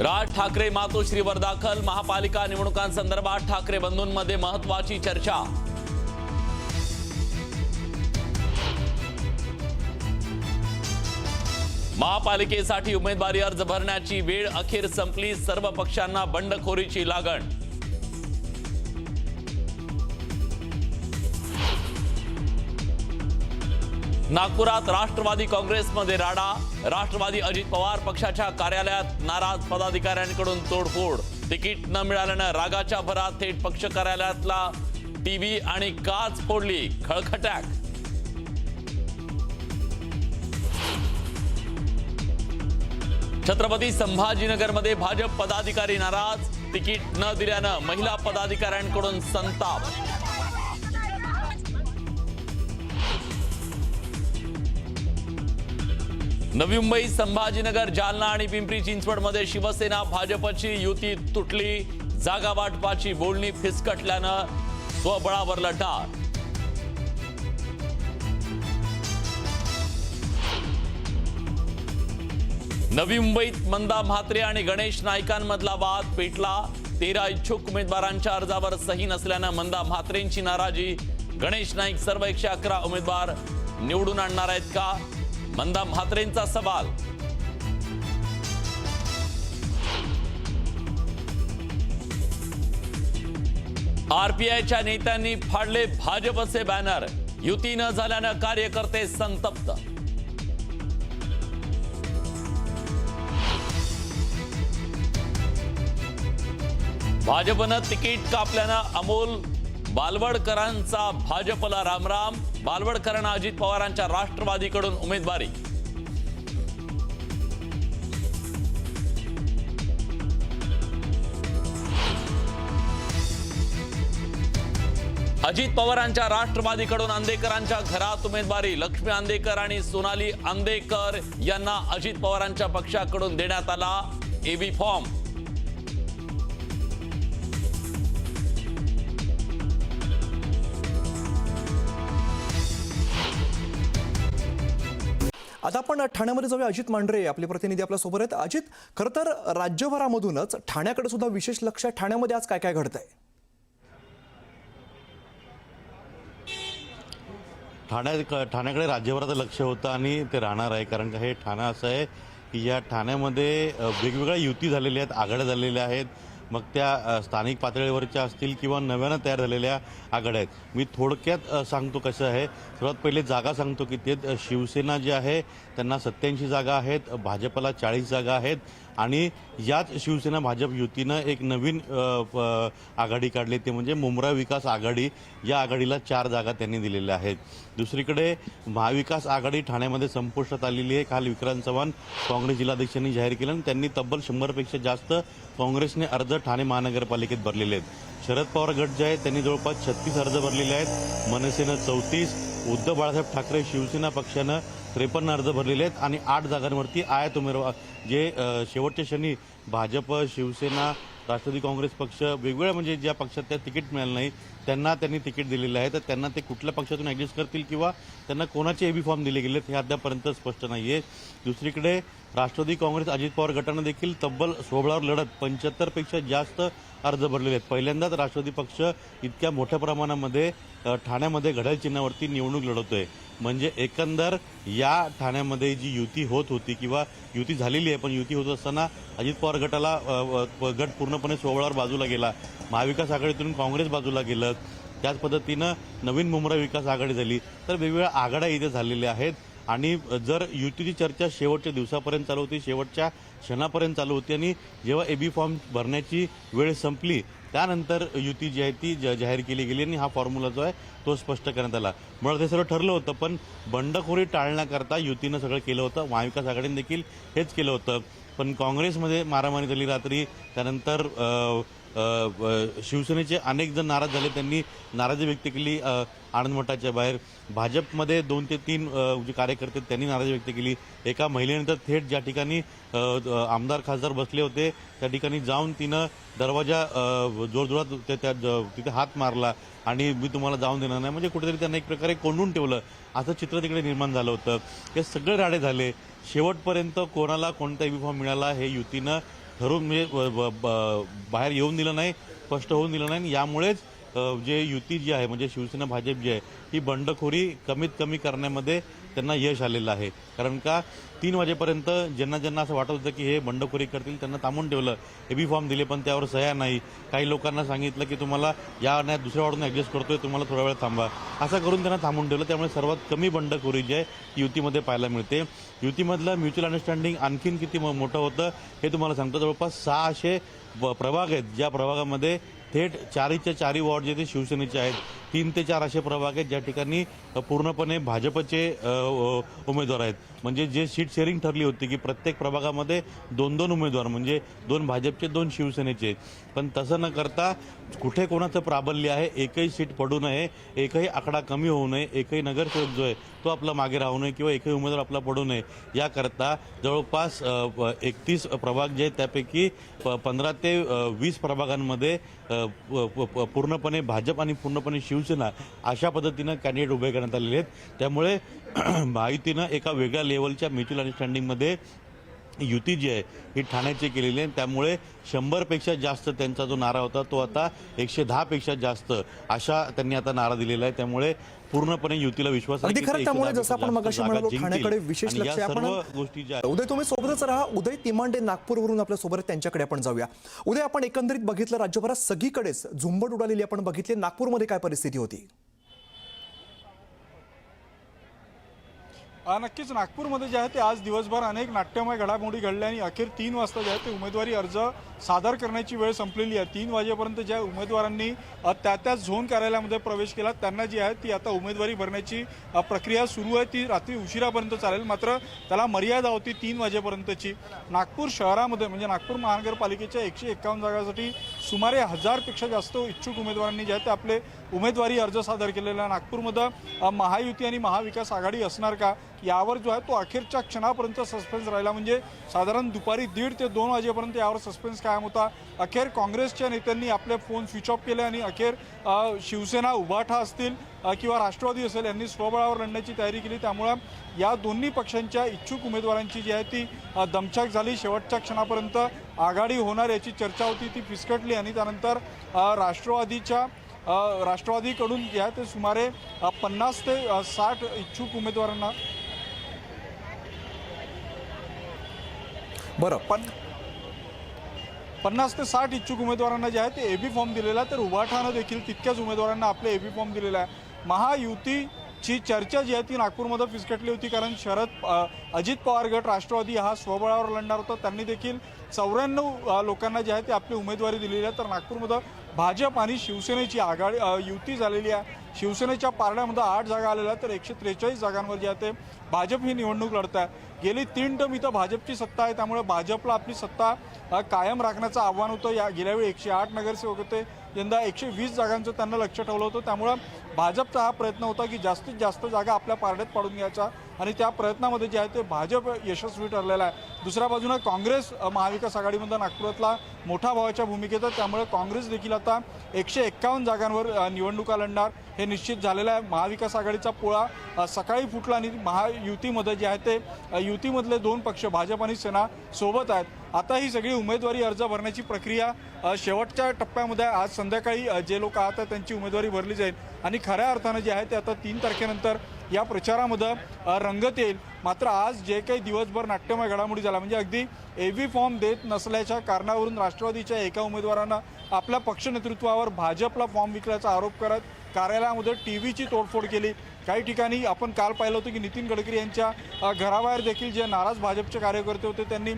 राज ठाकरे मातोश्रीवर दाखल. महापालिका निवडणुकांसंदर्भात ठाकरे बंधूंमध्ये महत्त्वाची चर्चा. महापालिकेसाठी उमेदवारी अर्ज भरण्याची वेळ अखेर संपली. सर्व पक्षांना बंडखोरीची लागण. नागपुरात राष्ट्रवादी काँग्रेसमध्ये राडा. राष्ट्रवादी अजित पवार पक्षाच्या कार्यालयात नाराज पदाधिकाऱ्यांकडून तोडफोड. तिकीट न मिळाल्यानं रागाच्या भरात थेट पक्ष कार्यालयातला टीव्ही आणि काच फोडली. खळखटाक. छत्रपती संभाजीनगरमध्ये भाजप पदाधिकारी नाराज. तिकीट न दिल्यानं महिला पदाधिकाऱ्यांकडून संताप. नवी मुंबई, संभाजीनगर, जालना आणि पिंपरी चिंचवडमध्ये शिवसेना भाजपची युती तुटली. जागा वाटपाची बोलणी फिसकटल्यानं स्वबळावर लढा. नवी मुंबईत मंदा म्हात्रे आणि गणेश नाईकांमधला वाद पेटला. 13 इच्छुक उमेदवारांच्या अर्जावर सही नसल्यानं मंदा म्हात्रेंची नाराजी. गणेश नाईक सर्व 111 उमेदवार निवडून आणणार आहेत का? मंदा म्हात्रेंचा सवाल. आरपीआयच्या नेत्यांनी फाडले भाजपचे बॅनर. युती न झाल्यानं कार्यकर्ते संतप्त. भाजपनं तिकीट कापल्यानं अमोल बालवडकरांचा भाजपला रामराम. बालवडकरांना अजित पवारांच्या राष्ट्रवादीकडून उमेदवारी. अजित पवारांच्या राष्ट्रवादीकडून अंदेकरांच्या घरात उमेदवारी. लक्ष्मी अंदेकर आणि सोनाली अंदेकर यांना अजित पवारांच्या पक्षाकडून देण्यात आला एबी फॉर्म. आता आपण ठाण्यामध्ये जाऊया. अजित मांढरे आपले प्रतिनिधी आपल्या सोबत आहेत. अजित, खरं तर राज्यभरामधूनच ठाण्याकडे सुद्धा विशेष लक्ष आहे. ठाण्यामध्ये आज काय काय घडतंय? ठाण्याकडे राज्यभराचं लक्ष होतं आणि ते राहणार आहे. कारण का हे ठाणं असं आहे की या ठाण्यामध्ये वेगवेगळ्या युती झालेल्या आहेत, आघाड्या झालेल्या आहेत. मग त्या स्थानिक पातळीवरच्या असतील किंवा नव्यानं तयार झालेल्या आघाड्या आहेत. मी थोडक्यात सांगतो कसं आहे. सर्वात पहिले जागा सांगतो की ते शिवसेना जी आहे त्यांना 87 जागा आहेत, भाजपला 40 जागा आहेत आणि याच शिवसेना भाजप युतीनं एक नवीन आघाडी काढली, ते म्हणजे मुंब्रा विकास आघाडी. या आघाडीला 4 जागा त्यांनी दिलेल्या आहेत. दुसरीकडे महाविकास आघाडी ठाण्यामध्ये संपुष्टात आलेली आहे. काल विक्रांत चव्हाण काँग्रेस जिल्हाध्यक्षांनी जाहीर केलं आणि त्यांनी तब्बल 100पेक्षा जास्त काँग्रेसने अर्ज ठाणे महानगरपालिकेत भरलेले आहेत. शरद पवार गट जे आहे त्यांनी जवळपास 36 अर्ज भरलेले आहेत. मनसेनं 34, उद्धव बाळासाहेब ठाकरे शिवसेना पक्षानं 53 अर्ज भरलेले आहेत आणि 8 जागांवरती आयात उमेदवार जे शेवटच्या क्षणी भाजप, शिवसेना, राष्ट्रवादी काँग्रेस पक्ष वेगवेगळ्या म्हणजे ज्या पक्षात त्या तिकीट मिळालं नाही त्यांना त्यांनी तिकीट दिलेलं आहे. तर त्यांना ते कुठल्या पक्षातून ॲडजस्ट करतील किंवा त्यांना कोणाचे एबी फॉर्म दिले गेलेत हे अद्यापर्यंत स्पष्ट नाही आहे. दुसरीकडे राष्ट्रवादी काँग्रेस अजित पवार गटानं देखील तब्बल स्वबळावर लढत 75पेक्षा जास्त अर्ज भरलेले आहेत. पहिल्यांदाच राष्ट्रवादी पक्ष इतक्या मोठ्या प्रमाणामध्ये ठाण्यामध्ये घड्याळ चिन्हावरती निवडणूक लढवतोय. म्हणजे एकंदर या ठाण्यामध्ये जी युती होत होती किंवा युती झालेली आहे, पण युती होत असताना अजित पवार गटाला गट पूर्णपणे स्वबळावर बाजूला गेला. महाविकास आघाडीतून काँग्रेस बाजूला गेलं. त्याच पद्धतीनं नवीन मुंब्रा विकास आघाडी झाली. तर वेगवेगळ्या आघाड्या इथे झालेल्या आहेत आणि जर युतीची चर्चा शेवटच्या दिवसापर्यंत चालू होती, शेवटच्या क्षणापर्यंत चालू होती आणि जेव्हा एबी फॉर्म भरण्याची वेळ संपली त्यानंतर युती जी आहे ती जाहीर केली गेली आणि हा फॉर्म्युला जो आहे तो स्पष्ट करण्यात आला. मुळात हे सर्व ठरलं होतं, पण बंडखोरी टाळण्याकरता युतीनं सगळं केलं होतं. महाविकास आघाडीने देखील हेच केलं होतं. पण काँग्रेसमध्ये मारामारी झाली रात्री. त्यानंतर शिवसेनेचे अनेक जण नाराज झाले. त्यांनी नाराजी व्यक्त केली आनंद मठाच्या बाहेर. भाजपमध्ये 2 ते 3 जे कार्यकर्ते त्यांनी नाराजी व्यक्त केली. एका महिलेनंतर थेट ज्या ठिकाणी आमदार खासदार बसले होते त्या ठिकाणी जाऊन तिनं दरवाजा जोरजोरात तिथे हात मारला आणि मी तुम्हाला जाऊन देणार नाही, म्हणजे कुठेतरी त्यांना एक प्रकारे कोंडून ठेवलं असं चित्र तिकडे निर्माण झालं होतं. हे सगळे राडे झाले. शेवटपर्यंत कोणाला कोणता एबी फॉर्म मिळाला हे युतीनं ठरवून म्हणजे बाहेर येऊन दिलं नाही, स्पष्ट होऊन दिलं नाही. यामुळेच जे युती जी आहे म्हणजे शिवसेना भाजप जी आहे ही बंडखोरी कमीत कमी करण्यामध्ये त्यांना यश आलेलं आहे. कारण का 3 वाजेपर्यंत ज्यांना असं वाटत होतं की हे बंडखोरी करतील त्यांना थांबून ठेवलं. एबी फॉर्म दिले पण त्यावर सह्या नाही. काही लोकांना सांगितलं की तुम्हाला या नाही दुसऱ्या वॉर्डून ॲडजस्ट करतोय, तुम्हाला थोडा वेळ थांबा, असं करून त्यांना थांबून ठेवलं. त्यामुळे सर्वात कमी बंडखोरी जी आहे युतीमध्ये पाहायला मिळते. युतीमधलं म्युच्युअल अंडरस्टँडिंग आणखीन किती मोठं होतं हे तुम्हाला सांगतो. जवळपास 600 प्रभाग आहेत ज्या प्रभागामध्ये थेट 4च्या 4 वॉर्ड जे ते शिवसेनेचे आहेत. 3 ते 4 असे प्रभाग आहेत ज्या ठिकाणी पूर्णपणे भाजपचे उमेदवार आहेत. म्हणजे जे सीट शेअरिंग ठरली होती की प्रत्येक प्रभागामध्ये 2-2 उमेदवार म्हणजे 2 भाजपचे 2 शिवसेनेचे. पण तसं न करता कुठे कोणाचं प्राबल्य आहे, एकही सीट पडू नये, एकही आकडा कमी होऊ नये, एकही नगरसेवक जो आहे तो आपला मागे राहू नये किंवा एकही उमेदवार आपला पडू नये याकरता जवळपास 31 प्रभाग जे आहेत त्यापैकी 15 ते 20 प्रभागांमध्ये पूर्णपणे भाजप आणि पूर्णपणे शिवसेना अशा पद्धतीनं कॅन्डिडेट उभे करण्यात आलेले आहेत. त्यामुळे महायुतीनं एका वेगळ्या लेवलच्या म्युच्युअल अंडरस्टँडिंगमध्ये युती जी आहे ही ठाण्याची केलेली आहे. त्यामुळे 100पेक्षा जास्त त्यांचा जो नारा होता तो आता 110पेक्षा जास्त अशा त्यांनी आता नारा दिलेला आहे. त्यामुळे पूर्णपणे युतीला विश्वास आहे अगदी की खरं. ते त्यामुळे 110 जसं आपण जास्त मगाशी जागा म्हणालो जिंकतील. ठाण्याकडे विशेष आणि लक्ष या आहे. सर्व गोष्टी ज्या उदय तुम्ही सोबतच राहा. उदय तिमांडे नागपूरवरून आपल्या सोबत त्यांच्याकडे आपण जाऊया. उदय, आपण एकंदरीत बघितलं राज्यभरात सगळीकडेच झुंबड उडालेली आपण बघितली. नागपूरमध्ये काय परिस्थिती होती? नक्कीच नागपूरमध्ये जे आहे ते आज दिवसभर अनेक नाट्यमय घडामोडी घडल्या आणि अखेर 3 वाजता जे आहे ते उमेदवारी अर्ज सादर करण्याची वेळ संपलेली आहे. 3 वाजेपर्यंत ज्या उमेदवारांनी त्या झोन कार्यालयामध्ये प्रवेश केला त्यांना जी आहे ती आता उमेदवारी भरण्याची प्रक्रिया सुरू आहे. ती रात्री उशिरापर्यंत चालेल, मात्र त्याला मर्यादा होती 3 वाजेपर्यंतची. नागपूर शहरामध्ये म्हणजे नागपूर महानगरपालिकेच्या 151 जागांसाठी सुमारे 1000पेक्षा जास्त इच्छुक उमेदवारांनी जे आहे ते आपले उमेदवारी अर्ज सादर केलेला आहे. नागपूरमध्ये महायुती आणि महाविकास आघाडी असणार का यावर जो आहे तो अखेरच्या क्षणापर्यंत सस्पेन्स राहिला. म्हणजे साधारण दुपारी 1:30 ते 2 वाजेपर्यंत यावर सस्पेन्स कायम होता. अखेर काँग्रेसच्या नेत्यांनी आपले फोन स्विच ऑफ केले आणि अखेर शिवसेना, उभाठा असतील किंवा राष्ट्रवादी असेल यांनी स्वबळावर लढण्याची तयारी केली. त्यामुळं या दोन्ही पक्षांच्या इच्छुक उमेदवारांची जी आहे ती दमछाक झाली. शेवटच्या क्षणापर्यंत आघाडी होणार याची चर्चा होती, ती फिसकटली आणि त्यानंतर राष्ट्रवादीकडून जे आहे ते सुमारे 50 ते 60 इच्छुक उमेदवारांना बरं 50 ते 60 इच्छुक उमेदवारांना जे आहे ते एबी फॉर्म दिलेला, तर उभाठानं देखील तितक्याच उमेदवारांना आपले एबी फॉर्म दिलेला आहे. महायुतीची चर्चा जी आहे ती नागपूरमध्ये फिसकटली होती, कारण अजित पवार गट राष्ट्रवादी हा स्वबळावर लढणार होता. त्यांनी देखील 94 लोकांना जे आहे ते आपली उमेदवारी दिलेली आहे. तर नागपूरमध्ये भाजप आणि शिवसेनेची आघाडी युती झालेली आहे. शिवसेनेच्या पारड्यामध्ये 8 जागा आलेल्या, तर 143 जागांवर जे आहे ते भाजप ही निवडणूक लढत आहे. गेली 3 टर्म इथं भाजपची सत्ता आहे, त्यामुळे भाजपला आपली सत्ता कायम राखण्याचं आव्हान होतं. गेल्यावेळी 108 नगरसेवक होते, यंदा 120 जागांचं त्यांना लक्ष ठेवलं होतं. त्यामुळं भाजपचा हा प्रयत्न होता की जास्तीत जास्त जागा आपल्या पारड्यात पाडून घ्यायचा आणि त्या प्रयत्नामध्ये जे आहे ते भाजप यशस्वी ठरलेला आहे. दुसऱ्या बाजूनं काँग्रेस महाविकास आघाडीमध्ये नागपुरातला मोठा भावाच्या भूमिकेत आहे. त्यामुळे काँग्रेस देखील आता 151 जागांवर निवडणुका लढणार हे निश्चित झालेलं आहे. महाविकास आघाडीचा पोळा सकाळी फुटला आणि महायुतीमध्ये जे आहे ते युतीमधले 2 पक्ष भाजप आणि सेना सोबत आहेत. आता ही सगळी उमेदवारी अर्ज भरण्याची प्रक्रिया शेवटच्या टप्प्यामध्ये आज संध्याकाळी जे लोक आहात त्यांची उमेदवारी भरली जाईल आणि खऱ्या अर्थानं जे आहे ते आता 3 तारखेनंतर या प्रचारामध्ये रंगत येईल. मात्र आज जे काही दिवसभर नाट्यमय घडामोडी झाला म्हणजे अगदी एबी फॉर्म देत नसल्याच्या कारणावरून राष्ट्रवादीच्या एका उमेदवारानं आपल्या पक्ष नेतृत्वावर भाजपला फॉर्म विकल्याचा आरोप करत कार्यालयामध्ये टीव्हीची तोडफोड केली. काही ठिकाणी आपण काल पाहिलं होतं की नितीन गडकरी यांच्या घराबाहेर देखील जे नाराज भाजपचे कार्यकर्ते होते त्यांनी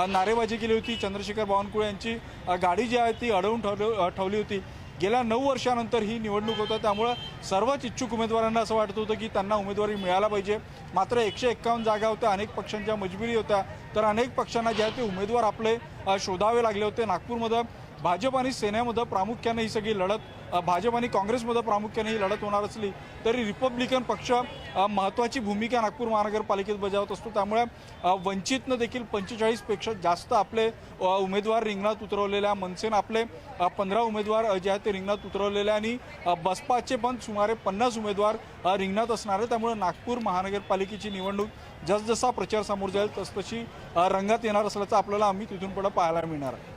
नारेबाजी केली होती. चंद्रशेखर बावनकुळे यांची गाडी जी आहे ती अडवून ठेवली होती. गेल्या 9 वर्षानंतर ही निवडणूक होतं, त्यामुळं सर्वच इच्छुक उमेदवारांना असं वाटत होतं की त्यांना उमेदवारी मिळायला पाहिजे. मात्र 151 जागा होत्या, अनेक पक्षांच्या मजबुरी होत्या, तर अनेक पक्षांना जे आहे ते उमेदवार आपले शोधावे लागले होते. नागपूरमध्ये भाजप आणि सेनेमध्ये प्रामुख्याने ही सगळी लढत भाजप आणि काँग्रेसमध्ये प्रामुख्याने ही लढत होणार असली तरी रिपब्लिकन पक्ष महत्त्वाची भूमिका नागपूर महानगरपालिकेत बजावत असतो। त्यामुळे वंचितनं देखील 45पेक्षा जास्त आपले उमेदवार रिंगणात उतरवलेले आहे। मनसेनं आपले 15 उमेदवार जे आहेत ते रिंगणात उतरवलेले आणि बसपाचे पण सुमारे 50 उमेदवार रिंगणात असणार आहे। त्यामुळे नागपूर महानगरपालिकेची निवडणूक जसजसा प्रचार समोर जाईल तसतशी रंगात येणार असल्याचं आपल्याला आम्ही तिथून पुढे पाहायला मिळणार आहे।